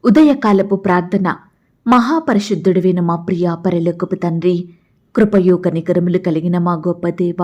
ఉదయకాలపు ప్రార్థన. మహాపరిశుద్ధుడివైన మా ప్రియ పరలోకపు తండ్రి, కృపయు కనికరములు కలిగిన మా గొప్ప దేవ,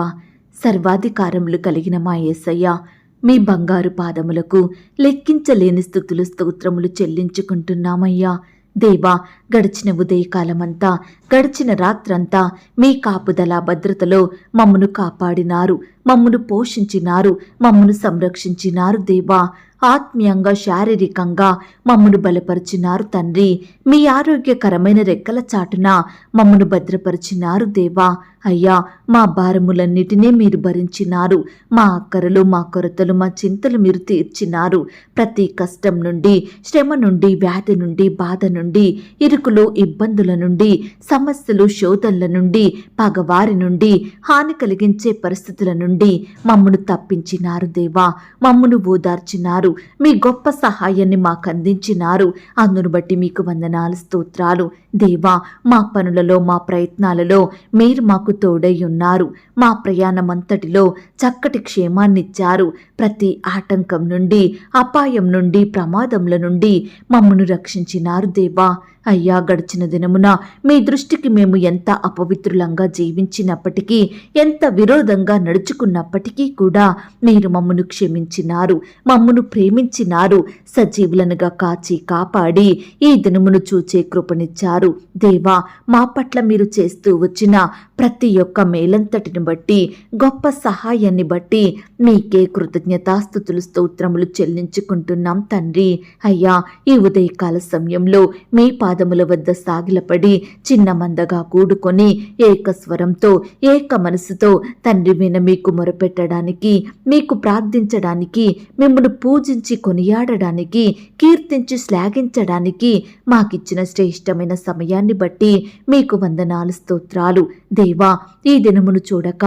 సర్వాధికారములు కలిగిన మా యేసయ్య, మీ బంగారు పాదములకు లెక్కించలేని స్తుతులు స్తోత్రములు చెల్లించుకుంటున్నామయ్యా. దేవా, గడిచిన ఉదయకాలమంతా, గడిచిన రాత్రంతా మీ కాపుదల భద్రతలో మమ్మను కాపాడినారు, మమ్మను పోషించినారు, మమ్మను సంరక్షించినారు. దేవా, ఆత్మీయంగా శారీరకంగా మమ్మను బలపరిచినారు తండ్రి. మీ ఆరోగ్యకరమైన రెక్కల చాటున మమ్మను భద్రపరిచినారు. దేవా అయ్యా, మా భారములన్నిటినీ మీరు భరించినారు. మా అక్కరలు, మా కొరతలు, మా చింతలు మీరు తీర్చినారు. ప్రతి కష్టం నుండి, శ్రమ నుండి, వ్యాధి నుండి, బాధ నుండి, ఇరుకులు, ఇబ్బందుల నుండి, సమస్యలు, శోధనల నుండి, పగవారి నుండి, హాని కలిగించే పరిస్థితుల నుండి మమ్మను తప్పించినారు. దేవా, మమ్మను ఓదార్చినారు. మీ గొప్ప సహాయాన్ని మాకు అందించినారు. అందును బట్టి మీకు వందనాలు, స్తోత్రాలు. దేవా, మా పనులలో, మా ప్రయత్నాలలో మీరు మాకు తోడై ఉన్నారు. మా ప్రయాణమంతటిలో చక్కటి క్షేమాన్నిచ్చారు. ప్రతి ఆటంకం నుండి, అపాయం నుండి, ప్రమాదముల నుండి మమ్మను రక్షించినారు. దేవా అయ్యా, గడిచిన దినమున మీ దృష్టికి మేము ఎంత అపవిత్రులంగా జీవించినప్పటికీ, ఎంత విరోధంగా నడుచుకున్నప్పటికీ కూడా మీరు మమ్మను క్షమించినారు, మమ్మను ప్రేమించినారు. సజీవులనుగా కాచి కాపాడి ఈ దినమును చూచే కృపనిచ్చారు. దేవా, మా పట్ల మీరు చేస్తూ వచ్చిన ప్రతి ఒక్క మేలంతటిని బట్టి, గొప్ప సహాయాన్ని బట్టి మీకే కృతజ్ఞతాస్తుతులు స్తోత్రములు చెల్లించుకుంటున్నాం తండ్రి. అయ్యా, ఈ ఉదయకాల సమయంలో మీ పాదముల వద్ద సాగిలపడి చిన్న మందగా కూడుకొని ఏకస్వరంతో, ఏక మనసుతో తండ్రి మీద మీకు మొరపెట్టడానికి, మీకు ప్రార్థించడానికి, మిమ్మల్ని పూజించి కొనియాడడానికి, కీర్తించి శ్లాఘించడానికి మాకిచ్చిన శ్రేష్టమైన సమయాన్ని బట్టి మీకు వందనాలు, స్తోత్రాలు. దేవా, ఈ దినమును చూడక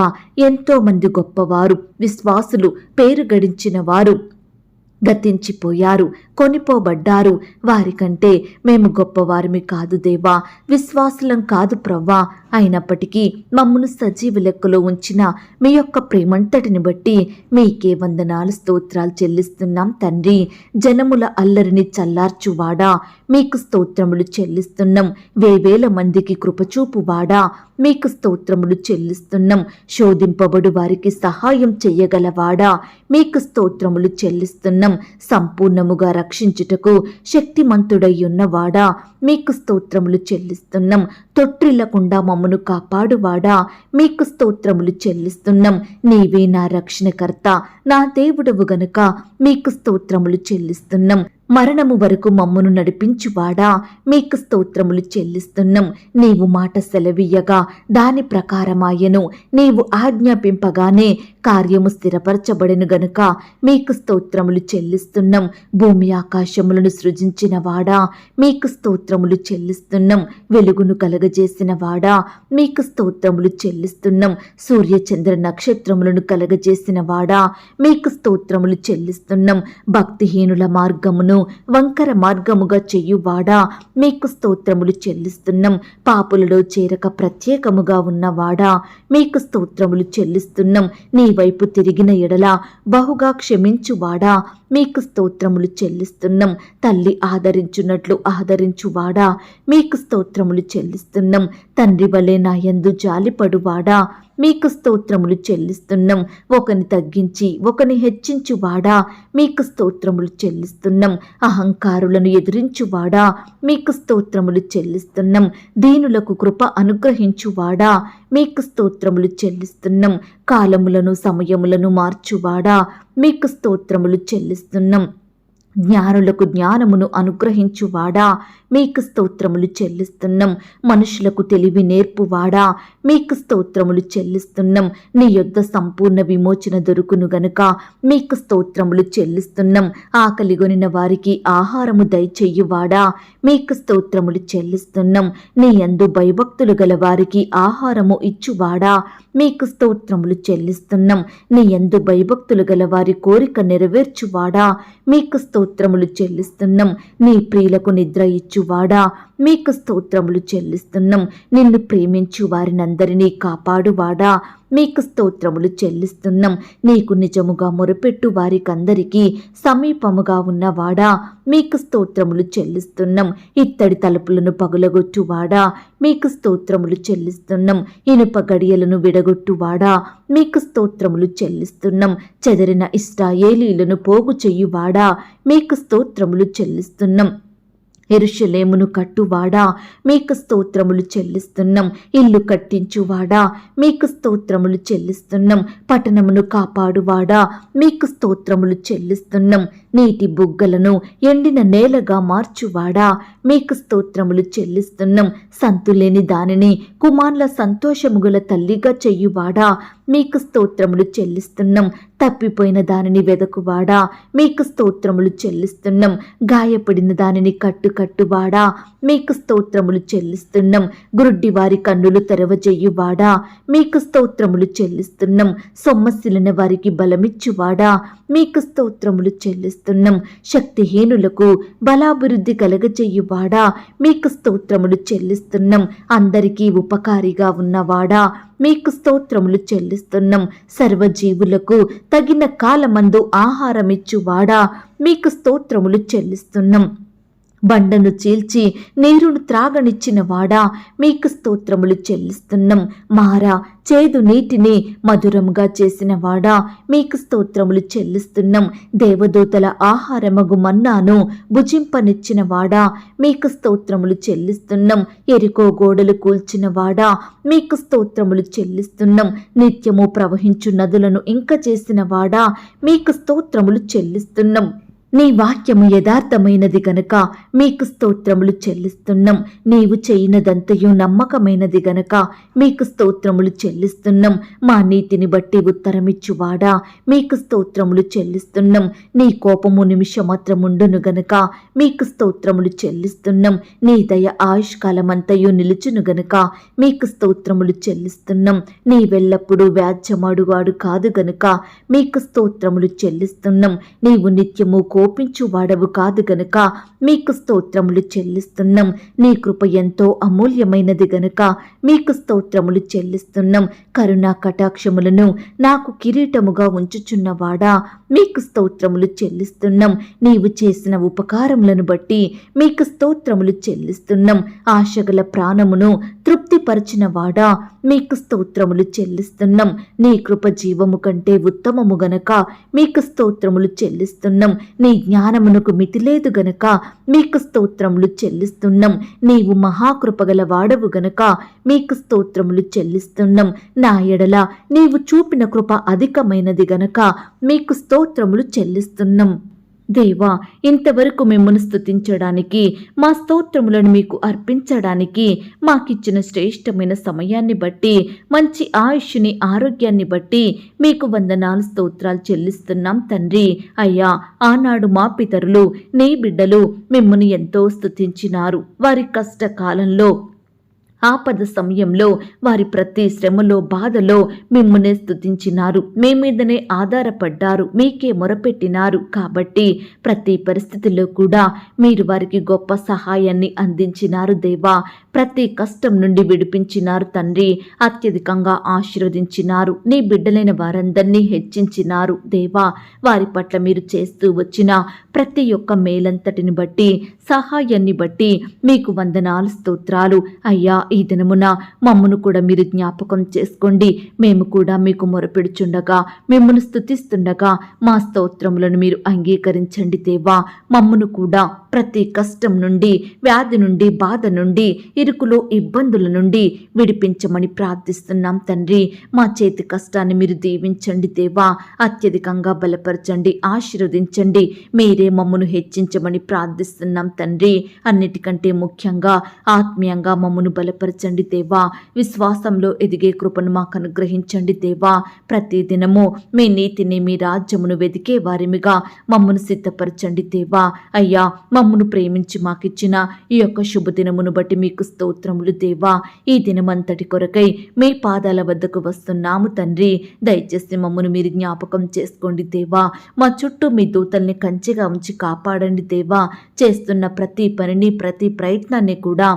ఎంతో మంది గొప్పవారు, విశ్వాసులు, పేరు గడించిన వారు గతించిపోయారు, కొనిపోబడ్డారు. వారికంటే మేము గొప్పవారిమి కాదు దేవా, విశ్వాసులం కాదు ప్రవ్వా. అయినప్పటికీ మమ్మను సజీవ లెక్కలో ఉంచిన మీ యొక్క ప్రేమంతటిని బట్టి మీకే వందనాలు, స్తోత్రాలు చెల్లిస్తున్నాం తండ్రి. జనముల అల్లరిని చల్లార్చువాడా, మీకు స్తోత్రములు చెల్లిస్తున్నాం. వేవేల మందికి కృపచూపువాడా, మీకు స్తోత్రములు చెల్లిస్తున్నాం. శోధింపబడు వారికి సహాయం చెయ్యగలవాడా, మీకు స్తోత్రములు చెల్లిస్తున్నాం. సంపూర్ణముగా రక్షించుటకు శక్తిమంతుడయ్యున్నవాడా, మీకు స్తోత్రములు చెల్లిస్తున్నాం. తొట్టిల్లకుండా మమ్మను కాపాడువాడా, మీకు స్తోత్రములు చెల్లిస్తున్నాం. నీవే నా రక్షణకర్త, నా దేవుడవు గనుక మీకు స్తోత్రములు చెల్లిస్తున్నాం. మరణము వరకు మమ్మను నడిపించువాడా, మీకు స్తోత్రములు చెల్లిస్తున్నాం. నీవు మాట సెలవీయగా దాని ప్రకారమాయను, నీవు ఆజ్ఞాపింపగానే కార్యము స్థిరపరచబడెను గనుక మీకు స్తోత్రములు చెల్లిస్తున్నాం. భూమి ఆకాశములను సృజించిన వాడా, మీకు స్తోత్రములు చెల్లిస్తున్నాం. వెలుగును కలగజేసిన వాడా, మీకు స్తోత్రములు చెల్లిస్తున్నాం. సూర్య చంద్ర నక్షత్రములను కలగజేసిన వాడా, మీకు స్తోత్రములు చెల్లిస్తున్నాం. భక్తిహీనుల మార్గమును వంకర మార్గముగా చెయ్యువాడా, మీకు స్తోత్రములు చెల్లిస్తున్నాం. పాపులలో చేరక ప్రత్యేకముగా ఉన్నవాడా, మీకు స్తోత్రములు చెల్లిస్తున్నాం. నీ వైపు తిరిగిన ఎడల బహుగా క్షమించువాడా, మీకు స్తోత్రములు చెల్లిస్తున్నాం. తల్లి ఆదరించున్నట్లు ఆదరించువాడా, మీకు స్తోత్రములు చెల్లిస్తున్నాం. తండ్రి వలె నా యందు జాలిపడువాడా, మీకు స్తోత్రములు చెల్లిస్తున్నాం. ఒకని తగ్గించి ఒకని హెచ్చించువాడా, మీకు స్తోత్రములు చెల్లిస్తున్నాం. అహంకారులను ఎదిరించువాడా, మీకు స్తోత్రములు చెల్లిస్తున్నాం. దీనులకు కృప అనుగ్రహించువాడా, మీకు స్తోత్రములు చెల్లిస్తున్నాం. కాలములను సమయములను మార్చువాడా, మీకు స్తోత్రములు చెల్లిస్తున్నాం. జ్ఞానులకు జ్ఞానమును అనుగ్రహించువాడా, మీకు స్తోత్రములు చెల్లిస్తున్నాం. మనుషులకు తెలివి నేర్పువాడా, మీకు స్తోత్రములు చెల్లిస్తున్నాం. నీ యొద్ద సంపూర్ణ విమోచన దొరుకును గనుక మీకు స్తోత్రములు చెల్లిస్తున్నాం. ఆకలిగొనిన వారికి ఆహారము దయచెయ్యువాడా, మీకు స్తోత్రములు చెల్లిస్తున్నాం. నీ యందు భయభక్తులు గల వారికి ఆహారము ఇచ్చువాడా, మీకు స్తోత్రములు చెల్లిస్తున్నాం. నీ యందు భయభక్తులు గల వారి కోరిక నెరవేర్చువాడా, మీకు స్తోత్రములు చెల్లిస్తున్నాం. నీ ప్రియులకు నిద్ర ఇచ్చువాడా, మీకు స్తోత్రములు చెల్లిస్తున్నాం. నిన్ను ప్రేమించు వారినందరినీ కాపాడువాడా, మీకు స్తోత్రములు చెల్లిస్తున్నాం. నీకు నిజముగా మొరపెట్టు వారికందరికీ సమీపముగా ఉన్నవాడా, మీకు స్తోత్రములు చెల్లిస్తున్నాం. ఇత్తడి తలుపులను పగులగొట్టువాడా, మీకు స్తోత్రములు చెల్లిస్తున్నాం. ఇనుప గడియలను విడగొట్టువాడా, మీకు స్తోత్రములు చెల్లిస్తున్నాం. చెదరిన ఇశ్రాయేలీయులను పోగు చెయ్యువాడా, మీకు స్తోత్రములు చెల్లిస్తున్నాం. యెరూషలేమును కట్టువాడా, మీకు స్తోత్రములు చెల్లిస్తున్నాం. ఇల్లు కట్టించువాడా, మీకు స్తోత్రములు చెల్లిస్తున్నాం. పట్టణమును కాపాడువాడా, మీకు స్తోత్రములు చెల్లిస్తున్నాం. నీటి బుగ్గలను ఎండిన నేలగా మార్చువాడా, మీకు స్తోత్రములు చెల్లిస్తున్నాం. సంతులేని దానిని కుమార్ల సంతోషముగల తల్లిగా చెయ్యువాడా, మీకు స్తోత్రములు చెల్లిస్తున్నాం. తప్పిపోయిన దానిని వెదకువాడా, మీకు స్తోత్రములు చెల్లిస్తున్నాం. గాయపడిన దానిని కట్టువాడా, మీకు స్తోత్రములు చెల్లిస్తున్నాం. గురుడ్డి వారి కన్నులు తెరవజేయువాడా, మీకు స్తోత్రములు చెల్లిస్తున్నాం. సొమ్మసిలిన వారికి బలమిచ్చువాడా, మీకు స్తోత్రములు చెల్లిస్తున్నాం. శక్తిహీనులకు బలాభివృద్ధి కలగజేయువాడా, మీకు స్తోత్రములు చెల్లిస్తున్నాం. అందరికీ ఉపకారిగా ఉన్నవాడా, మీకు స్తోత్రములు చెల్లిస్తున్నాం. సర్వజీవులకు తగిన కాలమందు ఆహారమిచ్చువాడా, మీకు స్తోత్రములు చెల్లిస్తున్నాం. బండను చీల్చి నీరును త్రాగనిచ్చిన వాడా, మీకు స్తోత్రములు చెల్లిస్తున్నాం. మారా చేదు నీటిని మధురముగా చేసిన వాడా, మీకు స్తోత్రములు చెల్లిస్తున్నాం. దేవదూతల ఆహారమగు మన్నాను భుజింపనిచ్చిన వాడా, మీకు స్తోత్రములు చెల్లిస్తున్నాం. ఎరికో గోడలు కూల్చిన వాడా, మీకు స్తోత్రములు చెల్లిస్తున్నాం. నిత్యము ప్రవహించు నదులను ఇంక చేసిన వాడా, మీకు స్తోత్రములు చెల్లిస్తున్నాం. నీ వాక్యము యథార్థమైనది గనక మీకు స్తోత్రములు చెల్లిస్తున్నాం. నీవు చేయనదంతయు నమ్మకమైనది గనక మీకు స్తోత్రములు చెల్లిస్తున్నాం. మా నీతిని బట్టి ఉత్తరమిచ్చువాడా, మీకు స్తోత్రములు చెల్లిస్తున్నాం. నీ కోపము నిమిషమాత్రముండును గనక మీకు స్తోత్రములు చెల్లిస్తున్నాం. నీ దయ ఆయుష్కాలమంతయు నిలుచును గనక మీకు స్తోత్రములు చెల్లిస్తున్నాం. నీ వెల్లప్పుడూ వ్యాజ్యమాడువాడు కాదు గనుక మీకు స్తోత్రములు చెల్లిస్తున్నాం. నీవు నిత్యము కోపించువాడవు కాదు గనుక మీకు స్తోత్రములు చెల్లిస్తున్నాం. నీ కృప ఎంతో అమూల్యమైనది గనుక మీకు స్తోత్రములు చెల్లిస్తున్నాం. కరుణా కటాక్షములను నాకు కిరీటముగా ఉంచుచున్నవాడా, మీకు స్తోత్రములు చెల్లిస్తున్నాం. నీవు చేసిన ఉపకారములను బట్టి మీకు స్తోత్రములు చెల్లిస్తున్నాం. ఆశగల ప్రాణమును తృప్తిపరచిన వాడా, మీకు స్తోత్రములు చెల్లిస్తున్నాం. నీ కృప జీవము కంటే ఉత్తమము గనక మీకు స్తోత్రములు చెల్లిస్తున్నాం. నీ జ్ఞానమునకు మితిలేదు గనక మీకు స్తోత్రములు చెల్లిస్తున్నాం. నీవు మహాకృపగల వాడవు గనక మీకు స్తోత్రములు చెల్లిస్తున్నాం. నా ఎడల నీవు చూపిన కృప అధికమైనది గనక మీకు స్తోత్రములు చెల్లిస్తున్నాం. దేవా, ఇంతవరకు మిమ్మల్ని స్తుతించడానికి, మా స్తోత్రములను మీకు అర్పించడానికి మాకిచ్చిన శ్రేష్టమైన సమయాన్ని బట్టి, మంచి ఆయుష్ని, ఆరోగ్యాన్ని బట్టి మీకు వందనాలు, స్తోత్రాలు చెల్లిస్తున్నాం తండ్రి. అయ్యా, ఆనాడు మా పితరులు, నీ బిడ్డలు మిమ్మల్ని ఎంతో స్తుతించినారు. వారి కష్టకాలంలో, ఆపద సమయంలో, వారి ప్రతి శ్రమలో, బాధలో మిమ్మునే స్తుతించినారు. మీ మీదనే ఆధారపడ్డారు, మీకే మొరపెట్టినారు. కాబట్టి ప్రతి పరిస్థితిలో కూడా మీరు వారికి గొప్ప సహాయాన్ని అందించినారు దేవా. ప్రతి కష్టం నుండి విడిపించినారు తండ్రి. అత్యధికంగా ఆశీర్వదించినారు. నీ బిడ్డలైన వారందరినీ హెచ్చించినారు దేవా. వారి పట్ల మీరు చేస్తూ వచ్చిన ప్రతి ఒక్క మేలంతటిని బట్టి, సహాయాన్ని బట్టి మీకు వందనాలు, స్తోత్రాలు. అయ్యా, ఈ దినమున మమ్మను కూడా మీరు జ్ఞాపకం చేసుకోండి. మేము కూడా మీకు మొరపెడుచుండగా, మిమ్మల్ని స్తుతిస్తుండగా మా స్తోత్రములను మీరు అంగీకరించండి దేవా. మమ్మను కూడా ప్రతి కష్టం నుండి, వ్యాధి నుండి, బాధ నుండి, ఇరుకులో ఇబ్బందుల నుండి విడిపించమని ప్రార్థిస్తున్నాం తండ్రి. మా చేతి కష్టాన్ని మీరు దీవించండి దేవా. అత్యధికంగా బలపరచండి, ఆశీర్వదించండి. మీరే మమ్మను హెచ్చించమని ప్రార్థిస్తున్నాం తండ్రి. అన్నిటికంటే ముఖ్యంగా ఆత్మీయంగా మమ్మను బలపరచండి దేవా. విశ్వాసంలో ఎదిగే కృపను మాకు అనుగ్రహించండి దేవా. ప్రతి దినము మీ నీతిని, మీ రాజ్యమును వెదికే వారిమిగా మమ్మను సిద్ధపరచండి దేవా. అయ్యా, మమ్మను ప్రేమించి మాకిచ్చిన ఈ యొక్క శుభదినమును బట్టి మీకు స్తోత్రములు దేవా. ఈ దినమంతటి కొరకై మీ పాదాల వద్దకు వస్తున్నాము తండ్రి. దయచేసి మమ్మను మీరు జ్ఞాపకం చేసుకోండి దేవా. మా చుట్టూ మీ దూతల్ని కంచెగా ఉంచి కాపాడండి దేవా. చేస్తున్న ప్రతి పనిని, ప్రతి ప్రయత్నాన్ని కూడా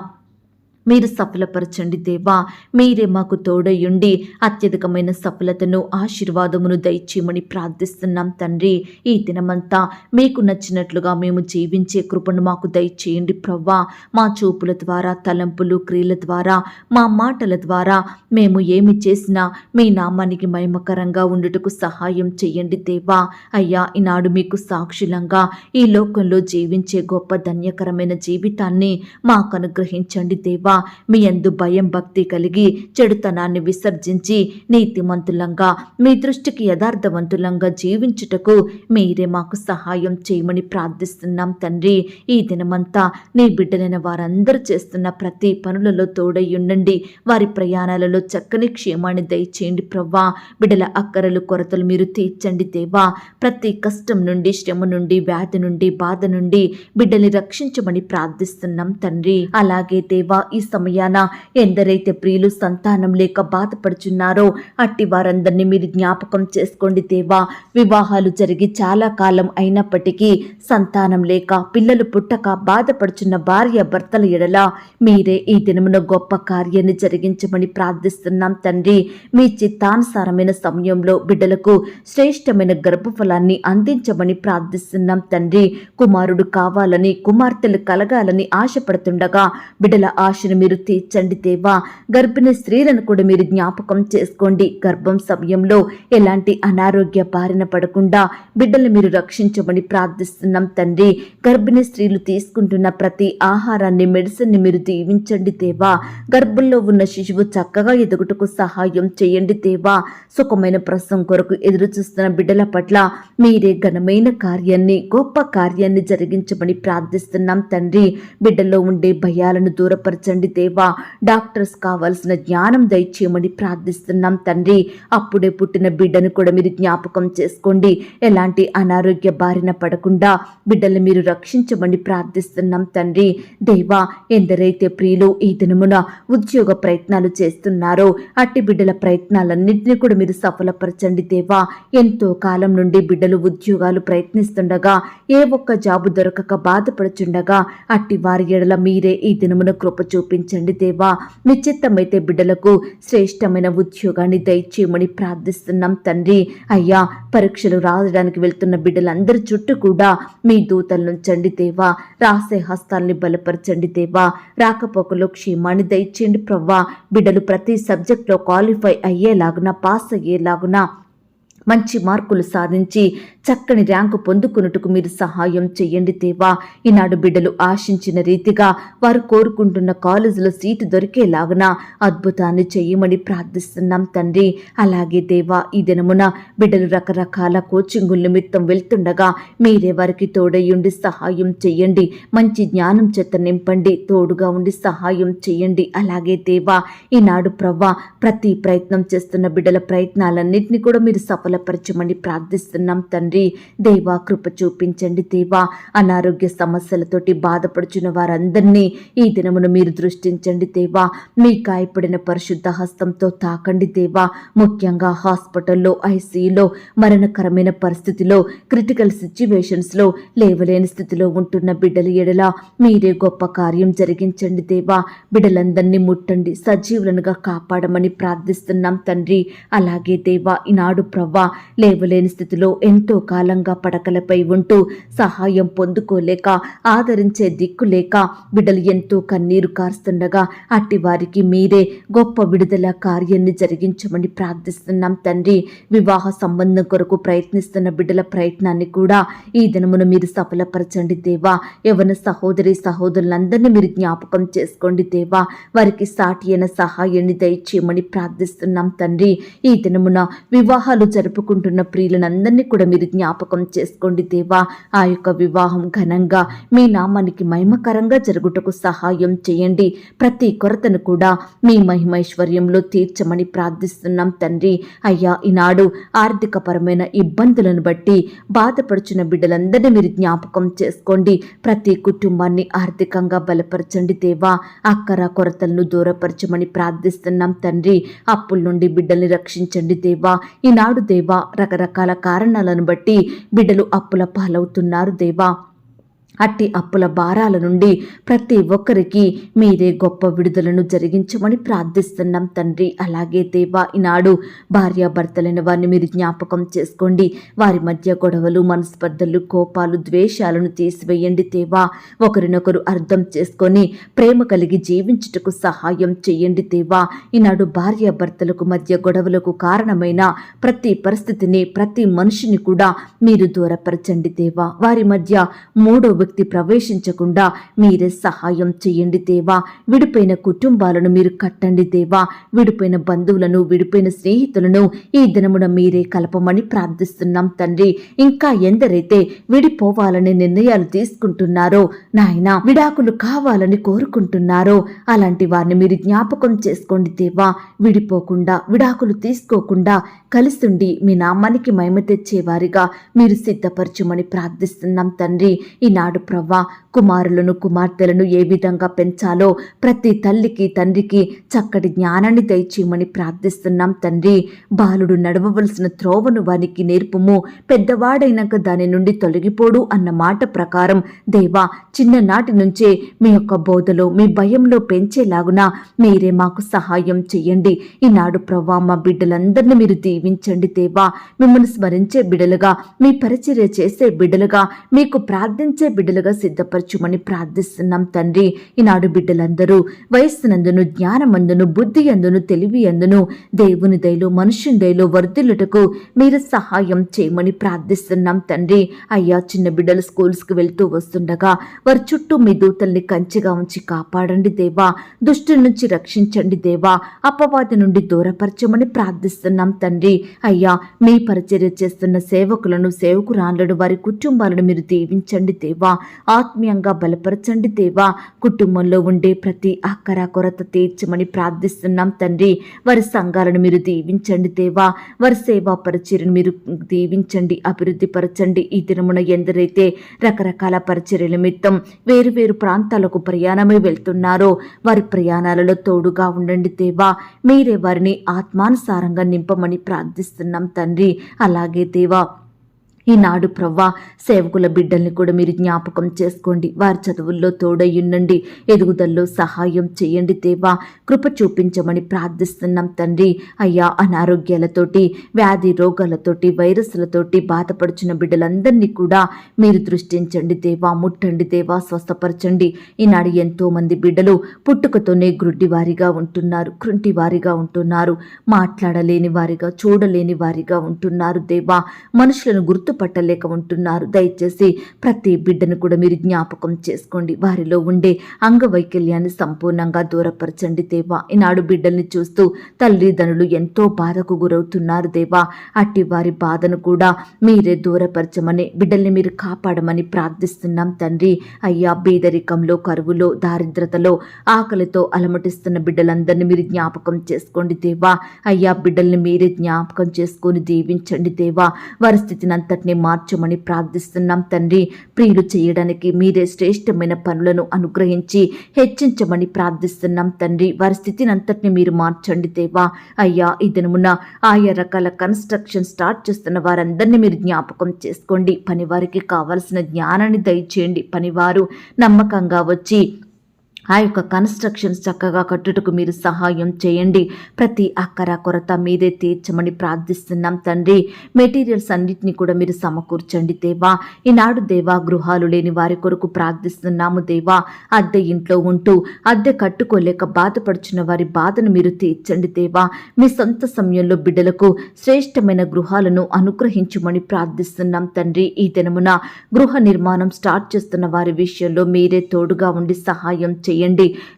మీరు సఫలపరచండి దేవా. మీరే మాకు తోడయుండి అత్యధికమైన సఫలతను ఆశీర్వాదమును దయచేయమని ప్రార్థిస్తున్నాం తండ్రి. ఈ దినమంతా మీకు నచ్చినట్లుగా మేము జీవించే కృపను మాకు దయచేయండి ప్రవ్వా. మా చూపుల ద్వారా, తలంపులు, క్రియల ద్వారా, మా మాటల ద్వారా మేము ఏమి చేసినా మీ నామానికి మహిమకరంగా ఉండుటకు సహాయం చేయండి దేవా. అయ్యా, ఈనాడు మీకు సాక్షులంగా ఈ లోకంలో జీవించే గొప్ప ధన్యకరమైన జీవితాన్ని మాకు అనుగ్రహించండి దేవా. మీ యందు భయం భక్తి కలిగి చెడుతనాన్ని విసర్జించి నీతిమంతులంగా, మీ దృష్టికి యథార్థవంతులంగా జీవించుటకు మీరే మాకు సహాయం చేయమని ప్రార్థిస్తున్నాం తండ్రి. ఈ దినమంతా నీ బిడ్డలైన వారందరూ చేస్తున్న ప్రతి పనులలో తోడై ఉండండి. వారి ప్రయాణాలలో చక్కని క్షేమాన్ని దయచేయండి ప్రవ్వా. బిడ్డల అక్కరలు కొరతలు మీరు తీర్చండి దేవా. ప్రతి కష్టం నుండి, శ్రమ నుండి, వ్యాధి నుండి, బాధ నుండి బిడ్డల్ని రక్షించమని ప్రార్థిస్తున్నాం తండ్రి. అలాగే దేవా, ఈ సమయాన ఎందరైతే ప్రియులు సంతానం లేక బాధపడుచున్నారో అట్టి వారందరినీ మీరు జ్ఞాపకం చేసుకోండి దేవా. వివాహాలు జరిగి చాలా కాలం అయినప్పటికీ సంతానం లేక, పిల్లలు పుట్టక బాధపడుచున్న భార్య భర్తల ఎడల మీరే ఈ దినమున గొప్ప కార్యాన్ని జరిగించమని ప్రార్థిస్తున్నాం తండ్రి. మీ చిత్తానుసారమైన సమయంలో బిడ్డలకు శ్రేష్టమైన గర్భఫలాన్ని అందించమని ప్రార్థిస్తున్నాం తండ్రి. కుమారుడు కావాలని, కుమార్తెలు కలగాలని ఆశపడుతుండగా బిడ్డల ఆశను మీరు తీర్చండి దేవా. గర్భిణీ స్త్రీలను కూడా మీరు జ్ఞాపకం చేసుకోండి. గర్భం సమయంలో ఎలాంటి అనారోగ్య బారిన పడకుండా బిడ్డలు మీరు రక్షించమని ప్రార్థిస్తున్నాం తండ్రి. గర్భిణీ స్త్రీలు తీసుకుంటున్న ప్రతి ఆహారాన్ని, మెడిసిన్ని మీరు దీవించండి దేవా. గర్భంలో ఉన్న శిశువు చక్కగా ఎదుగుటకు సహాయం చేయండి దేవా. సుఖమైన ప్రసవం కొరకు ఎదురు చూస్తున్న బిడ్డల పట్ల మీరే ఘనమైన కార్యాన్ని, గొప్ప కార్యాన్ని జరిగించమని ప్రార్థిస్తున్నాం తండ్రి. బిడ్డల్లో ఉండే భయాలను దూరపరచండి దేవా. డాక్టర్స్ కావాల్సిన జ్ఞానం దయచేయమని ప్రార్థిస్తున్నాం తండ్రి. అప్పుడే పుట్టిన బిడ్డను కూడా మీరు జ్ఞాపకం చేసుకోండి. ఎలాంటి అనారోగ్య బారిన పడకుండా బిడ్డలు మీరు రక్షించమని ప్రార్థిస్తున్నాం తండ్రి. దేవా, ఎందరైతే ప్రియులు ఈ దినమున ఉద్యోగ ప్రయత్నాలు చేస్తున్నారో అట్టి బిడ్డల ప్రయత్నాలన్నింటినీ కూడా మీరు సఫలపరచండి దేవా. ఎంతో కాలం నుండి బిడ్డలు ఉద్యోగాలు ప్రయత్నిస్తుండగా ఏ ఒక్క జాబు దొరకక బాధపడుచుండగా అట్టి వారి ఎడల మీరే ఈ దినమున కృప చూపించండి దేవా. మీ చిత్తమైతే బిడ్డలకు శ్రేష్టమైన ఉద్యోగాన్ని దయచేయమని ప్రార్థిస్తున్నాం తండ్రి. అయ్యా, పరీక్షలు రాయడానికి వెళ్తున్న బిడ్డలందరి చుట్టూ కూడా మీ దూతలు నుంచండి దేవా. రాసే హస్తాల్ని బలపరచండి దేవా. రాకపోకలో క్షేమాన్ని దయచేయండి ప్రవ్వా. బిడ్డలు ప్రతి సబ్జెక్ట్లో క్వాలిఫై అయ్యేలాగున, పాస్ అయ్యేలాగున, మంచి మార్కులు సాధించి చక్కని ర్యాంకు పొందుకున్నట్టుకు మీరు సహాయం చేయండి దేవా. ఈనాడు బిడ్డలు ఆశించిన రీతిగా వారు కోరుకుంటున్న కాలేజీలో సీటు దొరికేలాగున అద్భుతాన్ని చేయమని ప్రార్థిస్తున్నాం తండ్రి. అలాగే దేవా, ఈ దినమున బిడ్డలు రకరకాల కోచింగుల నిమిత్తం వెళ్తుండగా మీరే వారికి తోడయ్యుండి సహాయం చేయండి. మంచి జ్ఞానం చేత నింపండి, తోడుగా ఉండి సహాయం చేయండి. అలాగే దేవా, ఈనాడు ప్రవ్వా, ప్రతి ప్రయత్నం చేస్తున్న బిడ్డల ప్రయత్నాలన్నింటినీ కూడా మీరు సఫలపరచమని ప్రార్థిస్తున్నాం తండ్రి. దేవా, కృప చూపించండి దేవా. అనారోగ్య సమస్యలతోటి బాధపడుచున్న వారందరినీ ఈ దినమున మీరు దృష్టించండి దేవా. మీ గాయపడిన పరిశుద్ధ హస్తంతో తాకండి దేవా. ముఖ్యంగా హాస్పిటల్లో, ఐసీయూలో, మరణకరమైన పరిస్థితిలో, క్రిటికల్ సిచ్యువేషన్స్లో లేవలేని స్థితిలో ఉంటున్న బిడ్డల ఎడల మీరే గొప్ప కార్యం జరిగించండి దేవా. బిడ్డలందరినీ ముట్టండి, సజీవులనుగా కాపాడమని ప్రార్థిస్తున్నాం తండ్రి. అలాగే దేవా, ఈనాడు ప్రవ్వా, లేవలేని స్థితిలో ఎంతో కాలంగా పడకలపై ఉంటూ సహాయం పొందుకోలేక, ఆదరించే దిక్కు లేక బిడ్డలు ఎంతో కన్నీరు కారుస్తుండగా అట్టి వారికి మీరే గొప్ప విడుదల కార్యాన్ని జరిగించమని ప్రార్థిస్తున్నాం తండ్రి. వివాహ సంబంధం కొరకు ప్రయత్నిస్తున్న బిడ్డల ప్రయత్నాన్ని కూడా ఈ దినమున మీరు సఫలపరచండి దేవా. యవ్వన సహోదరి సహోదరులందరినీ మీరు జ్ఞాపకం చేసుకోండి దేవా. వారికి సాటి అయిన సహాయాన్ని దయచేయమని ప్రార్థిస్తున్నాం తండ్రి. ఈ దినమున వివాహాలు జరుపుకుంటున్న ప్రియులందరినీ కూడా మీరు జ్ఞాపకం చేసుకోండి దేవా. ఆ యొక్క వివాహం ఘనంగా మీ నామానికి మహిమకరంగా జరుగుటకు సహాయం చేయండి. ప్రతి కొరతను కూడా మీ మహిమైశ్వర్యంలో తీర్చమని ప్రార్థిస్తున్నాం తండ్రి. అయ్యా, ఈనాడు ఆర్థిక పరమైన ఇబ్బందులను బట్టి బాధపడుచున్న బిడ్డలందరినీ మీరు జ్ఞాపకం చేసుకోండి. ప్రతి కుటుంబాన్ని ఆర్థికంగా బలపరచండి దేవా. అక్కర కొరతలను దూరపరచమని ప్రార్థిస్తున్నాం తండ్రి. అప్పుల నుండి బిడ్డల్ని రక్షించండి దేవా. ఈనాడు దేవా, రకరకాల కారణాలను బట్టి బిడ్డలు అప్పుల పాలవుతున్నారు దేవా. అట్టి అప్పుల భారాల నుండి ప్రతి ఒక్కరికి మీరే గొప్ప విడుదలను జరిగించమని ప్రార్థిస్తున్నాం తండ్రి. అలాగే దేవా, ఈనాడు భార్యాభర్తలైన వారిని మీరు జ్ఞాపకం చేసుకోండి. వారి మధ్య గొడవలు, మనస్పర్ధలు, కోపాలు, ద్వేషాలను తీసివేయండి దేవా. ఒకరినొకరు అర్థం చేసుకొని ప్రేమ కలిగి జీవించుటకు సహాయం చేయండి దేవా. ఈనాడు భార్యాభర్తలకు మధ్య గొడవలకు కారణమైన ప్రతి పరిస్థితిని, ప్రతి మనిషిని కూడా మీరు దూరపరచండి దేవా. వారి మధ్య మూడో వ్యక్తి ప్రవేశించకుండా మీరే సహాయం చేయండి దేవా. విడిపోయిన కుటుంబాలను మీరు కట్టండి దేవా. విడిపోయిన బంధువులను, విడిపోయిన స్నేహితులను ఈ దినమున మీరే కలపమని ప్రార్థిస్తున్నాం తండ్రి. ఇంకా ఎందరైతే విడిపోవాలని నిర్ణయాలు తీసుకుంటున్నారో నాయనా, విడాకులు కావాలని కోరుకుంటున్నారో అలాంటి వారిని మీరు జ్ఞాపకం చేసుకోండి దేవా. విడిపోకుండా, విడాకులు తీసుకోకుండా కలిసుండి మీ నామానికి మహిమ తెచ్చేవారిగా మీరు సిద్ధపరచుమని ప్రార్థిస్తున్నాం తండ్రి. ఈనాడు ప్రవ్వా, కుమారులను, కుమార్తెలను ఏ విధంగా పెంచాలో ప్రతి తల్లికి, తండ్రికి చక్కటి జ్ఞానాన్ని దయచేయమని ప్రార్థిస్తున్నాం తండ్రి. బాలుడు నడవవలసిన త్రోవను వానికి నేర్పుము, పెద్దవాడైనాక దాని నుండి తొలగిపోడు అన్న మాట ప్రకారం దేవా, చిన్ననాటి నుంచే మీ యొక్క బోధలో, మీ భయంలో పెంచేలాగున మీరే మాకు సహాయం చేయండి. ఈనాడు ప్రవ్వా, మా బిడ్డలందరినీ మీరు దీవించండి దేవా. మిమ్మల్ని స్మరించే బిడ్డలుగా, మీ పరిచర్య చేసే బిడ్డలుగా, మీకు ప్రార్థించే బిడ్డలుగా సిద్ధపరచుమని ప్రార్థిస్తున్నాం తండ్రి. ఈనాడు బిడ్డలందరూ వయస్సునందును, జ్ఞానమందును, బుద్ధి అందును, తెలివి అందును దేవుని దయలో, మనుషుని దయలో వర్ధిల్లుటకు మీరు సహాయం చేయమని ప్రార్థిస్తున్నాం తండ్రి. అయ్యా, చిన్న బిడ్డలు స్కూల్స్కి వెళ్తూ వస్తుండగా వారి చుట్టూ మీ దూతల్ని కంచెగా ఉంచి కాపాడండి దేవా. దుష్టుల నుంచి రక్షించండి దేవా. అపవాది నుండి దూరపరచమని ప్రార్థిస్తున్నాం తండ్రి. అయ్యా, మీ పరిచర్య చేస్తున్న సేవకులను, సేవకురాళ్లను, వారి కుటుంబాలను మీరు దీవించండి దేవా. ఆత్మీయంగా బలపరచండి దేవా. కుటుంబంలో ఉండే ప్రతి అక్కర కొరత తీర్చమని ప్రార్థిస్తున్నాం తండ్రి. వారి సంఘాలను మీరు దీవించండి దేవా. వారి సేవా పరిచర్యను మీరు దీవించండి, అభివృద్ధి పరచండి. ఈ దినమున ఎందరైతే రకరకాల పరిచర్యల నిమిత్తం వేరు వేరు ప్రాంతాలకు ప్రయాణమై వెళ్తున్నారో వారి ప్రయాణాలలో తోడుగా ఉండండి దేవా. మీరే వారిని ఆత్మానుసారంగా నింపమని ప్రార్థిస్తున్నాం తండ్రి. అలాగే దేవా, ఈనాడు ప్రవ్వా, సేవకుల బిడ్డల్ని కూడా మీరు జ్ఞాపకం చేసుకోండి. వారి చదువుల్లో తోడయ్యుండండి, ఎదుగుదల్లో సహాయం చేయండి దేవా. కృప చూపించమని ప్రార్థిస్తున్నాం తండ్రి. అయ్యా, అనారోగ్యాలతోటి, వ్యాధి రోగాలతోటి, వైరస్లతోటి బాధపడుచున్న బిడ్డలందరినీ కూడా మీరు దృష్టించండి దేవా. ముట్టండి దేవా, స్వస్థపరచండి. ఈనాడు ఎంతో మంది బిడ్డలు పుట్టుకతోనే గ్రుడ్డివారిగా ఉంటున్నారు, కృంటివారిగా ఉంటున్నారు, మాట్లాడలేని వారిగా, చూడలేని వారిగా ఉంటున్నారు దేవా. మనుషులను పట్టలేక ఉంటున్నారు. దయచేసి ప్రతి బిడ్డను కూడా మీరు జ్ఞాపకం చేసుకోండి. వారిలో ఉండే అంగవైకల్యాన్ని సంపూర్ణంగా దూరపరచండి దేవా. ఈనాడు బిడ్డల్ని చూస్తూ తల్లిదండ్రులు ఎంతో బాధకు గురవుతున్నారు దేవా. అట్టి వారి బాధను కూడా మీరే దూరపరచమని, బిడ్డల్ని మీరు కాపాడమని ప్రార్థిస్తున్నాం తండ్రి. అయ్యా, బీదరికంలో, కరువులో, దారిద్రతలో, ఆకలితో అలమటిస్తున్న బిడ్డలందరినీ మీరు జ్ఞాపకం చేసుకోండి దేవా. అయ్యా, బిడ్డల్ని మీరే జ్ఞాపకం చేసుకొని దీవించండి దేవా. వారి స్థితిని అంతటినీ మార్చమని ప్రార్థిస్తున్నాం తండ్రి. ప్రియులు చేయడానికి మీరే శ్రేష్టమైన పనులను అనుగ్రహించి హెచ్చించమని ప్రార్థిస్తున్నాం తండ్రి. వారి స్థితిని అంతటినీ మీరు మార్చండి దేవా. అయ్యా, ఈ దినమున ఆయా రకాల కన్స్ట్రక్షన్ స్టార్ట్ చేస్తున్న వారందరినీ మీరు జ్ఞాపకం చేసుకోండి. పనివారికి కావాల్సిన జ్ఞానాన్ని దయచేయండి. పనివారు నమ్మకంగా వచ్చి ఆ యొక్క కన్స్ట్రక్షన్స్ చక్కగా కట్టుటకు మీరు సహాయం చేయండి. ప్రతి అక్కర కొరత మీరే తీర్చమని ప్రార్థిస్తున్నాం తండ్రి. మెటీరియల్స్ అన్నిటినీ కూడా మీరు సమకూర్చండి దేవా. ఈనాడు దేవా, గృహాలు లేని వారి కొరకు ప్రార్థిస్తున్నాము దేవా. అద్దె ఇంట్లో ఉంటూ అద్దె కట్టుకోలేక బాధపడుచున్న వారి బాధను మీరు తీర్చండి దేవా. మీ సొంత సమయంలో బిడ్డలకు శ్రేష్టమైన గృహాలను అనుగ్రహించమని ప్రార్థిస్తున్నాం తండ్రి. ఈ దినమున గృహ నిర్మాణం స్టార్ట్ చేస్తున్న వారి విషయంలో మీరే తోడుగా ఉండి సహాయం చేయండి.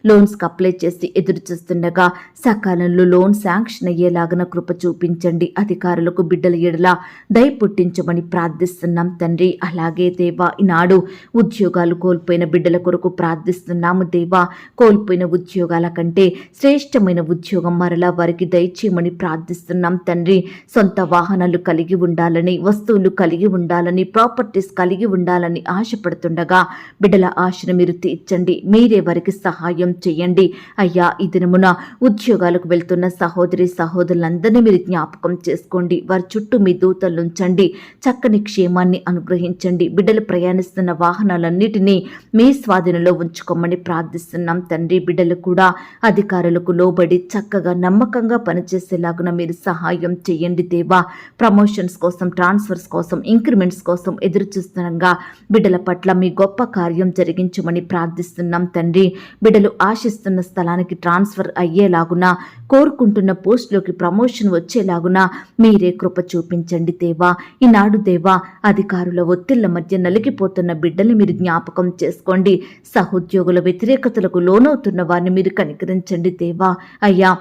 లోన్స్కి అప్లై చేసి ఎదురు చూస్తుండగా సకాలంలో లోన్ శాంక్షన్ అయ్యేలాగన కృప చూపించండి. అధికారులకు బిడ్డల ఎడల దయ పుట్టించమని ప్రార్థిస్తున్నాం తండ్రి. అలాగే దేవా, ఈనాడు ఉద్యోగాలు కోల్పోయిన బిడ్డల కొరకు ప్రార్థిస్తున్నాము దేవా. కోల్పోయిన ఉద్యోగాల కంటే శ్రేష్టమైన ఉద్యోగం మరలా వారికి దయచేయమని ప్రార్థిస్తున్నాం తండ్రి. సొంత వాహనాలు కలిగి ఉండాలని, వస్తువులు కలిగి ఉండాలని, ప్రాపర్టీస్ కలిగి ఉండాలని ఆశపడుతుండగా బిడ్డల ఆశను మీరు తీర్చండి. మీరే వారికి వారికి సహాయం చేయండి అయ్యా. ఈ దినమున ఉద్యోగాలకు వెళ్తున్న సహోదరి సహోదరులందరినీ మీరు జ్ఞాపకం చేసుకోండి. వారి చుట్టూ మీ దూతలుంచండి. చక్కని క్షేమాన్ని అనుగ్రహించండి. బిడ్డలు ప్రయాణిస్తున్న వాహనాలన్నిటినీ మీ స్వాధీనంలో ఉంచుకోమని ప్రార్థిస్తున్నాం తండ్రి. బిడ్డలు కూడా అధికారులకు లోబడి చక్కగా నమ్మకంగా పనిచేసేలాగున మీరు సహాయం చేయండి దేవా. ప్రమోషన్స్ కోసం, ట్రాన్స్ఫర్స్ కోసం, ఇంక్రిమెంట్స్ కోసం ఎదురు చూస్తుండగా బిడ్డల పట్ల మీ గొప్ప కార్యం జరిగించమని ప్రార్థిస్తున్నాం తండ్రి. బిడ్డలు ఆశిస్తున్న స్థలానికి ట్రాన్స్ఫర్ అయ్యేలాగున, కోరుకుంటున్న పోస్టులోకి ప్రమోషన్ వచ్చేలాగున మీరే కృప చూపించండి దేవా. ఈనాడు దేవా, అధికారుల ఒత్తిళ్ల మధ్య నలిగిపోతున్న బిడ్డల్ని మీరు జ్ఞాపకం చేసుకోండి. సహోద్యోగుల వ్యతిరేకతలకు లోనవుతున్న వారిని మీరు కనికరించండి దేవా. అయ్యా,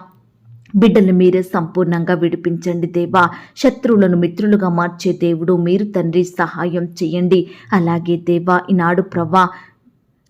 బిడ్డలు మీరే సంపూర్ణంగా విడిపించండి దేవా. శత్రువులను మిత్రులుగా మార్చే దేవుడు మీరు తండ్రి. సహాయం చేయండి. అలాగే దేవా, ఈనాడు ప్రవ్వా,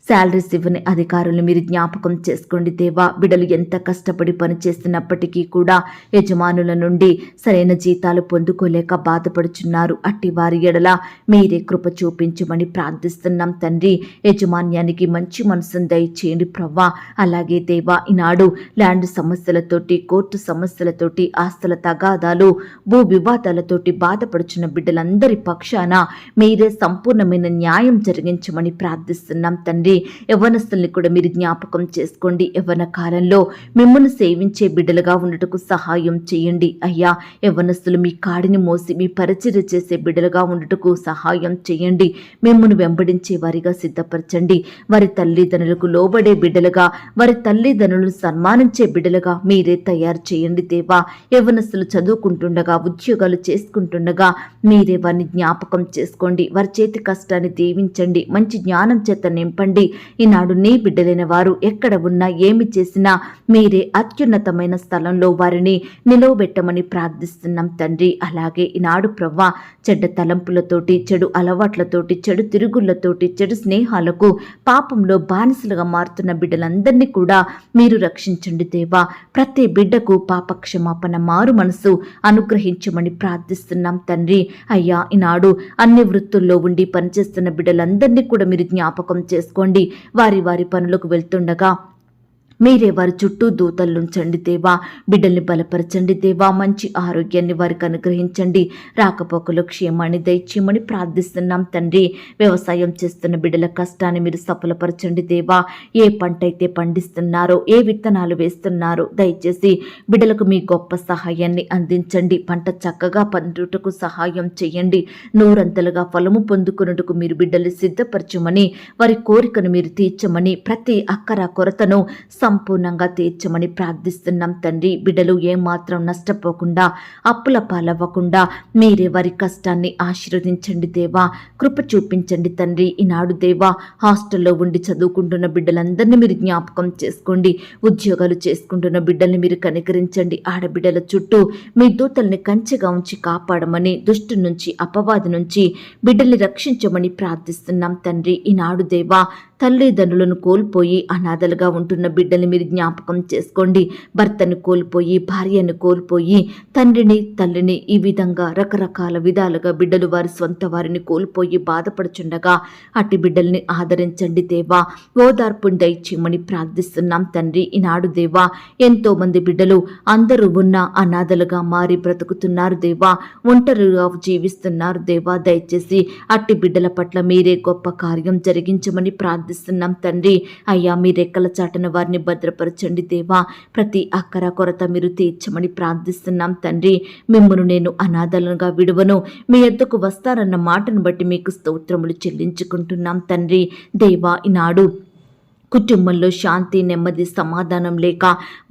శాలరీస్ ఇవ్వని అధికారులను మీరు జ్ఞాపకం చేసుకోండి దేవా. బిడ్డలు ఎంత కష్టపడి పనిచేస్తున్నప్పటికీ కూడా యజమానుల నుండి సరైన జీతాలు పొందుకోలేక బాధపడుచున్నారు. అట్టి వారి ఎడల మీరే కృప చూపించమని ప్రార్థిస్తున్నాం తండ్రి. యజమాన్యానికి మంచి మనసును దయచేయండి ప్రవ్వా. అలాగే దేవా, ఈనాడు ల్యాండ్ సమస్యలతోటి, కోర్టు సమస్యలతోటి, ఆస్తుల తగాదాలు, భూ వివాదాలతోటి బాధపడుచున్న బిడ్డలందరి పక్షాన మీరే సంపూర్ణమైన న్యాయం జరిగించమని ప్రార్థిస్తున్నాం తండ్రి. యవ్వనస్తుల్ని కూడా మీరు జ్ఞాపకం చేసుకోండి. యవ్వన కాలంలో మిమ్మల్ని సేవించే బిడ్డలుగా ఉండటకు సహాయం చేయండి అయ్యా. యవ్వనస్తులు మీ కాడిని మోసి మీ పరిచర్య చేసే బిడ్డలుగా ఉండటకు సహాయం చేయండి. మిమ్మల్ని వెంబడించే వారిగా సిద్ధపరచండి. వారి తల్లిదండ్రులకు లోబడే బిడ్డలుగా, వారి తల్లిదండ్రులను సన్మానించే బిడ్డలుగా మీరే తయారు చేయండి దేవా. యవ్వనస్తులు చదువుకుంటుండగా, ఉద్యోగాలు చేసుకుంటుండగా మీరే వారిని జ్ఞాపకం చేసుకోండి. వారి చేతి కష్టాన్ని దీవించండి. మంచి జ్ఞానం చేత నింపండి. ఈనాడు నీ బిడ్డలైన వారు ఎక్కడ ఉన్నా, ఏమి చేసినా మీరే అత్యున్నతమైన స్థలంలో వారిని నిలవబెట్టమని ప్రార్థిస్తున్నాం తండ్రి. అలాగే ఈనాడు ప్రవ్వా, చెడ్డ తలంపులతోటి, చెడు అలవాట్లతోటి, చెడు తిరుగుళ్లతోటి, చెడు స్నేహాలకు, పాపంలో బానిసలుగా మారుతున్న బిడ్డలందరినీ కూడా మీరు రక్షించండి దేవా. ప్రతి బిడ్డకు పాప క్షమాపణ, మారు మనసు అనుగ్రహించమని ప్రార్థిస్తున్నాం తండ్రి. అయ్యా, ఈనాడు అన్ని వృత్తుల్లో ఉండి పనిచేస్తున్న బిడ్డలందరినీ కూడా మీరు జ్ఞాపకం చేసుకోండి. వారి వారి పనులకు వెళ్తుండగా మీరే వారి చుట్టూ దూతలుంచండి దేవా. బిడ్డల్ని బలపరచండి దేవా. మంచి ఆరోగ్యాన్ని వారికి అనుగ్రహించండి. రాకపోకలు క్షేమాన్ని దయచేయమని ప్రార్థిస్తున్నాం తండ్రి. వ్యవసాయం చేస్తున్న బిడ్డల కష్టాన్ని మీరు సఫలపరచండి దేవా. ఏ పంట అయితే పండిస్తున్నారో, ఏ విత్తనాలు వేస్తున్నారో దయచేసి బిడ్డలకు మీ గొప్ప సహాయాన్ని అందించండి. పంట చక్కగా పండుటకు సహాయం చేయండి. నూరంతలుగా ఫలము పొందుకున్నట్టుకు మీరు బిడ్డల్ని సిద్ధపరచమని, వారి కోరికను మీరు తీర్చమని, ప్రతి అక్కర కొరతను సంపూర్ణంగా తీర్చమని ప్రార్థిస్తున్నాం తండ్రి. బిడ్డలు ఏమాత్రం నష్టపోకుండా, అప్పుల పాలవ్వకుండా మీరే వారి కష్టాన్ని ఆశీర్వదించండి దేవా. కృప చూపించండి తండ్రి. ఈనాడు దేవా, హాస్టల్లో ఉండి చదువుకుంటున్న బిడ్డలందరినీ మీరు జ్ఞాపకం చేసుకోండి. ఉద్యోగాలు చేసుకుంటున్న బిడ్డల్ని మీరు కనికరించండి. ఆడబిడ్డల చుట్టూ మీ దూతల్ని కంచెగా ఉంచి కాపాడమని, దుష్టు నుంచి, అపవాది నుంచి బిడ్డల్ని రక్షించమని ప్రార్థిస్తున్నాం తండ్రి. ఈనాడు దేవా, తల్లిదండ్రులను కోల్పోయి అనాథలుగా ఉంటున్న బిడ్డల్ని మీరు జ్ఞాపకం చేసుకోండి. భర్తను కోల్పోయి, భార్యను కోల్పోయి, తండ్రిని, తల్లిని, ఈ విధంగా రకరకాల విధాలుగా బిడ్డలు వారి సొంత వారిని కోల్పోయి బాధపడుచుండగా అట్టి బిడ్డల్ని ఆదరించండి దేవా. ఓదార్పుని దయచేయమని ప్రార్థిస్తున్నాం తండ్రి. ఈనాడు దేవా, ఎంతో మంది బిడ్డలు అందరూ ఉన్న అనాథలుగా మారి బ్రతుకుతున్నారు దేవా. ఒంటరిగా జీవిస్తున్నారు దేవా. దయచేసి అట్టి బిడ్డల పట్ల మీరే గొప్ప కార్యం జరిగించమని ప్రార్థిస్తున్నాం తండ్రి. అయ్యా, మీ రెక్కల చాటున వారిని భద్రపరచండి దేవా. ప్రతి అక్కర కొరత మీరు తీర్చమని ప్రార్థిస్తున్నాం తండ్రి. మిమ్మును నేను అనాథలుగా విడువను, మీ యొద్దకు వస్తారన్న మాటను బట్టి మీకు స్తోత్రములు చెల్లించుకుంటున్నాం తండ్రి. దేవా, ఈనాడు కుటుంబంలో శాంతి, నెమ్మది, సమాధానం లేక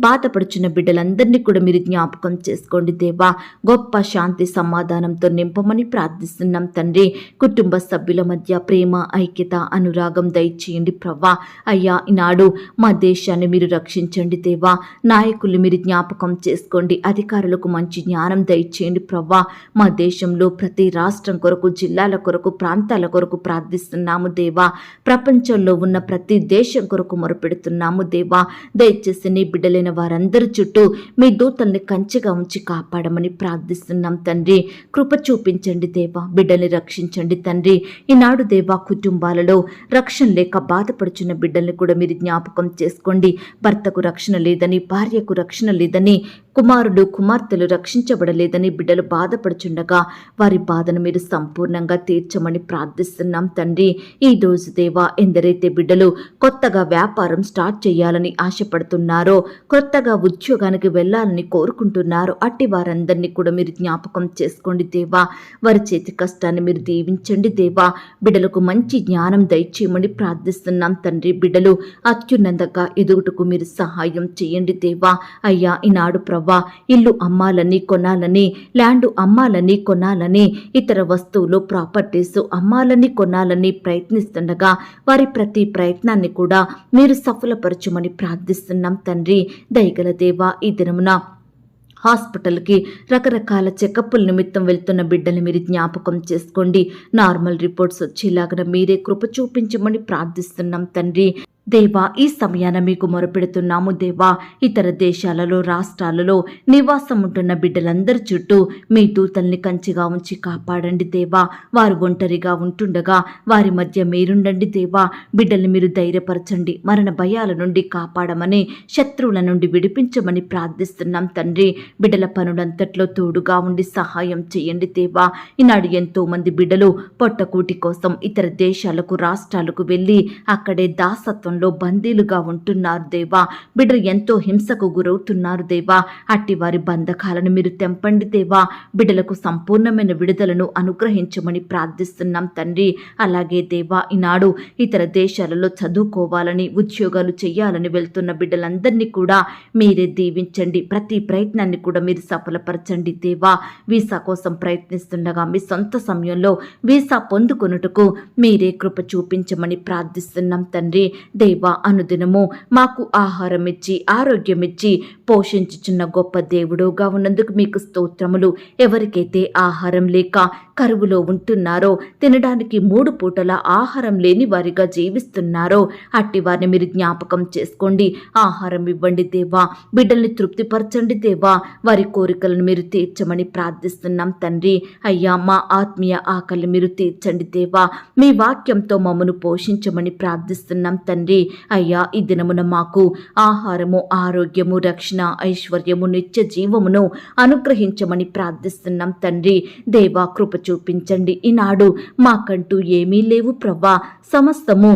బాధపడుచున్న బిడ్డలందరినీ కూడా మీరు జ్ఞాపకం చేసుకోండి దేవా. గొప్ప శాంతి సమాధానంతో నింపమని ప్రార్థిస్తున్నాం తండ్రి. కుటుంబ సభ్యుల మధ్య ప్రేమ, ఐక్యత, అనురాగం దయచేయండి ప్రవ్వా. అయ్యా, ఈనాడు మా దేశాన్ని మీరు రక్షించండి దేవా. నాయకులు మీరు జ్ఞాపకం చేసుకోండి. అధికారులకు మంచి జ్ఞానం దయచేయండి ప్రవ్వా. మా దేశంలో ప్రతి రాష్ట్రం కొరకు, జిల్లాల కొరకు, ప్రాంతాల కొరకు ప్రార్థిస్తున్నాము దేవా. ప్రపంచంలో ఉన్న ప్రతి దేశం కొరకు మొరపెడుతున్నాము దేవా. దయచేసి నీ బిడ్డలైన వారందరి చుట్టూ మీ దూతల్ని కంచెగా ఉంచి కాపాడమని ప్రార్థిస్తున్నాం తండ్రి. కృప చూపించండి దేవా, బిడ్డల్ని రక్షించండి తండ్రి. ఈనాడు దేవా, కుటుంబాలలో రక్షణ లేక బాధపడుచున్న బిడ్డల్ని కూడా మీరు జ్ఞాపకం చేసుకోండి. భర్తకు రక్షణ లేదని, భార్యకు రక్షణ లేదని, కుమారుడు కుమార్తెలు రక్షించబడలేదని బిడ్డలు బాధపడుచుండగా వారి బాధను మీరు సంపూర్ణంగా తీర్చమని ప్రార్థిస్తున్నాం తండ్రి. ఈ రోజు దేవా, ఎందరైతే బిడ్డలు కొత్తగా వ్యాపారం స్టార్ట్ చేయాలని ఆశపడుతున్నారో, కొత్తగా ఉద్యోగానికి వెళ్ళాలని కోరుకుంటున్నారో, అట్టి వారందరినీ కూడా మీరు జ్ఞాపకం చేసుకోండి దేవా. వారి చేతి కష్టాన్ని మీరు దీవించండి దేవా. బిడ్డలకు మంచి జ్ఞానం దయచేయమని ప్రార్థిస్తున్నాం తండ్రి. బిడ్డలు అత్యున్నతంగా ఎదుగుటకు మీరు సహాయం చేయండి దేవా. అయ్యా, ఈనాడు ప్రభా, ఇల్లు అమ్మాలని కొనాలని, ల్యాండ్ అమ్మాలని కొనాలని, ఇతర వస్తువులు ప్రాపర్టీస్ అమ్మాలని కొనాలని ప్రయత్నిస్తుండగా వారి ప్రతి ప్రయత్నాన్ని కూడా మీరు సఫలపరచుమని ప్రార్థిస్తున్నాం తండ్రి. దయగల దేవా, ఈ దినమున హాస్పిటల్కి రకరకాల చెకప్ల నిమిత్తం వెళ్తున్న బిడ్డల్ని మీరు జ్ఞాపకం చేసుకోండి. నార్మల్ రిపోర్ట్స్ వచ్చేలాగా మీరే కృప చూపించమని ప్రార్థిస్తున్నాం తండ్రి. దేవా, ఈ సమయాన మీకు మొరపెడుతున్నాము దేవా. ఇతర దేశాలలో, రాష్ట్రాలలో నివాసం ఉంటున్న బిడ్డలందరి చుట్టూ మీ దూతల్ని కంచిగా ఉంచి కాపాడండి దేవా. వారు ఒంటరిగా ఉంటుండగా వారి మధ్య మీరుండండి దేవా. బిడ్డల్ని మీరు ధైర్యపరచండి, మరణ భయాల నుండి కాపాడమని, శత్రువుల నుండి విడిపించమని ప్రార్థిస్తున్నాం తండ్రి. బిడ్డల పనులంతట్లో తోడుగా ఉండి సహాయం చేయండి దేవా. ఈనాడు ఎంతో మంది బిడ్డలు పొట్టకూటి కోసం ఇతర దేశాలకు, రాష్ట్రాలకు వెళ్ళి అక్కడే దాసత్వం బందీలుగా ఉంటున్నారు దేవా. బిడ్డలు ఎంతో హింసకు గురవుతున్నారు దేవా. అట్టి వారి బంధకాలను మీరు తెంపండి దేవా. బిడ్డలకు సంపూర్ణమైన విడుదలను అనుగ్రహించమని ప్రార్థిస్తున్నాం తండ్రి. అలాగే దేవా, ఈనాడు ఇతర దేశాలలో చదువుకోవాలని, ఉద్యోగాలు చేయాలని వెళ్తున్న బిడ్డలందరినీ కూడా మీరే దీవించండి. ప్రతి ప్రయత్నాన్ని కూడా మీరు సఫలపరచండి దేవా. వీసా కోసం ప్రయత్నిస్తుండగా మీ సొంత సమయంలో వీసా పొందుకొనుటకు మీరే కృప చూపించమని ప్రార్థిస్తున్నాం తండ్రి. దేవా, అనుదినము మాకు ఆహారం ఇచ్చి, ఆరోగ్యం ఇచ్చి పోషించుచున్న గొప్ప దేవుడుగా ఉన్నందుకు మీకు స్తోత్రములు. ఎవరికైతే ఆహారం లేక కరువులో ఉంటున్నారో, తినడానికి 3 పూటల ఆహారం లేని వారిగా జీవిస్తున్నారో, అట్టి వారిని మీరు జ్ఞాపకం చేసుకోండి. ఆహారం ఇవ్వండి దేవా. బిడ్డల్ని తృప్తిపరచండి దేవా. వారి కోరికలను మీరు తీర్చమని ప్రార్థిస్తున్నాం తండ్రి. అయ్యా, మా ఆత్మీయ ఆకలి మీరు తీర్చండి దేవా. మీ వాక్యంతో మమ్మను పోషించమని ప్రార్థిస్తున్నాం తండ్రి. అయ్యా, ఈ దినమున మాకు ఆహారము, ఆరోగ్యము, రక్షణ, ఐశ్వర్యము, నిత్య జీవమును అనుగ్రహించమని ప్రార్థిస్తున్నాం తండ్రి. దేవా, కృప చూపించండి. ఈనాడు మాకంటూ ఏమీ లేవు ప్రభా. సమస్తము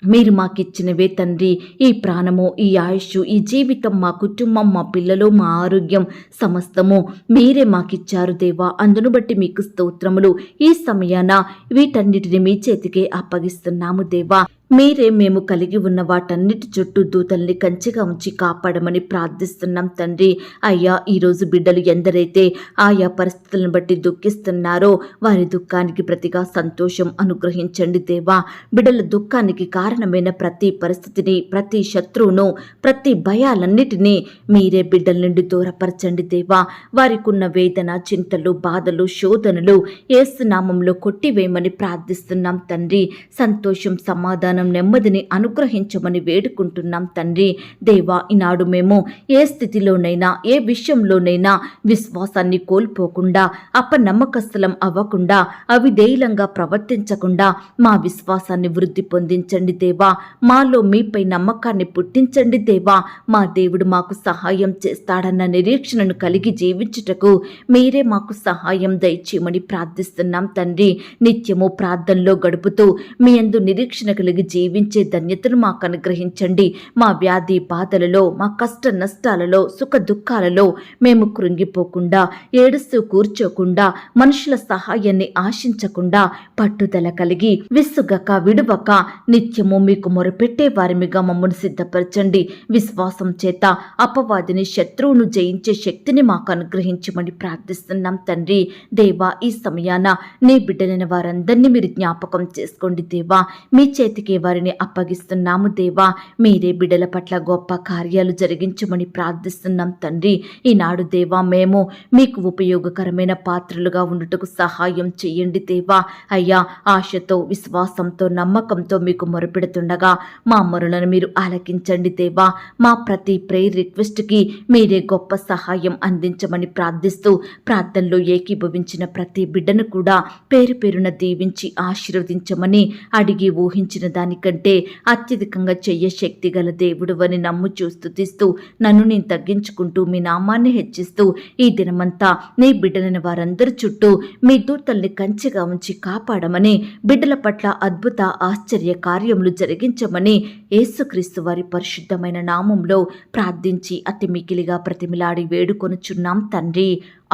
మీరు మాకిచ్చినవే తండ్రి. ఈ ప్రాణము, ఈ ఆయుష్, ఈ జీవితం, మా కుటుంబం, మా పిల్లలు, మా ఆరోగ్యం సమస్తము మీరే మాకిచ్చారు దేవా. అందును బట్టి మీకు స్తోత్రములు. ఈ సమయాన వీటన్నిటిని మీ చేతికే అప్పగిస్తున్నాము దేవా. మీరే మేము కలిగి ఉన్న వాటన్నిటి చుట్టూ దూతల్ని కంచెగా ఉంచి కాపాడమని ప్రార్థిస్తున్నాం తండ్రి. అయ్యా, ఈరోజు బిడ్డలు ఎందరైతే ఆయా పరిస్థితులను బట్టి దుఃఖిస్తున్నారో వారి దుఃఖానికి ప్రతిగా సంతోషం అనుగ్రహించండి దేవా. బిడ్డల దుఃఖానికి కారణమైన ప్రతి పరిస్థితిని, ప్రతి శత్రువును, ప్రతి భయాలన్నిటినీ మీరే బిడ్డల నుండి దూరపరచండి దేవా. వారికి ఉన్న వేదన, చింతలు, బాధలు, శోధనలు యేసు నామములో కొట్టివేయమని ప్రార్థిస్తున్నాం తండ్రి. సంతోషం, సమాధానం, నెమ్మదిని అనుగ్రహించమని వేడుకుంటున్నాం తండ్రి. దేవా, ఈనాడు మేము ఏ స్థితిలోనైనా, ఏ విషయంలోనైనా విశ్వాసాన్ని కోల్పోకుండా, అపనమ్మకస్థలం అవ్వకుండా, అవిధేయులంగా ప్రవర్తించకుండా మా విశ్వాసాన్ని వృద్ధి పొందించండి దేవా. మాలో మీపై నమ్మకాన్ని పుట్టించండి దేవా. మా దేవుడు మాకు సహాయం చేస్తాడన్న నిరీక్షణను కలిగి జీవించుటకు మీరే మాకు సహాయం దయచేయమని ప్రార్థిస్తున్నాం తండ్రి. నిత్యము ప్రార్థనలో గడుపుతూ మీ యందు నిరీక్షణ కలిగి జీవించే ధన్యతను మాకు అనుగ్రహించండి. మా వ్యాధి బాధలలో, మా కష్ట నష్టాలలో, సుఖ దుఃఖాలలో మేము కృంగిపోకుండా, ఏడుస్తూ కూర్చోకుండా, మనుషుల సహాయాన్ని ఆశించకుండా, పట్టుదల కలిగి విసుగక, విడువక నిత్యము మీకు మొరపెట్టే వారిమిగా మమ్మల్ని సిద్ధపరచండి. విశ్వాసం చేత అపవాదిని, శత్రువును జయించే శక్తిని మాకు అనుగ్రహించమని ప్రార్థిస్తున్నాం తండ్రి. దేవా, ఈ సమయాన నీ బిడ్డలైన వారందరినీ మీరు జ్ఞాపకం చేసుకోండి దేవా. మీ చేతికి మీకే వారిని అప్పగిస్తున్నాము దేవా. మీరే బిడ్డల పట్ల గొప్ప కార్యాలు జరిగించమని ప్రార్థిస్తున్నాం తండ్రి. ఈనాడు దేవా, మేము మీకు ఉపయోగకరమైన పాత్రలుగా ఉండుటకు సహాయం చేయండి దేవా. అయ్యా, ఆశతో, విశ్వాసంతో, నమ్మకంతో మీకు మొరపెడుతుండగా మా మొరలను మీరు ఆలకించండి దేవా. మా ప్రతి ప్రేయర్ రిక్వెస్ట్కి మీరే గొప్ప సహాయం అందించమని ప్రార్థిస్తూ, ప్రార్థనలో ఏకీభవించిన ప్రతి బిడ్డను కూడా పేరు పేరున దీవించి ఆశీర్వదించమని అడిగి ఊహించిన దానికంటే అత్యధికంగా చెయ్య శక్తి గల దేవుడు అని నమ్ముచూ స్తుతిస్తూ, నన్ను నేను తగ్గించుకుంటూ మీ నామాన్ని హెచ్చిస్తూ, ఈ దినమంతా నీ బిడ్డలైన వారందరి చుట్టూ మీ దూతల్ని కంచెగా ఉంచి కాపాడమని, బిడ్డల పట్ల అద్భుత ఆశ్చర్య కార్యములు జరిగించమని యేసుక్రీస్తు వారి పరిశుద్ధమైన నామంలో ప్రార్థించి అతి మికిలిగా ప్రతిమిలాడి వేడుకొనుచున్నాం తండ్రి.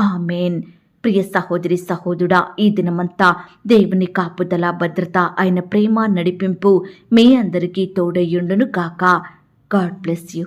ఆమేన్. ప్రియ సహోదరి సహోదరుడా, ఈ దినమంతా దేవుని కాపుదల, భద్రత, ఆయన ప్రేమ, నడిపింపు మీ అందరికీ తోడయ్యుండును గాక. God bless you.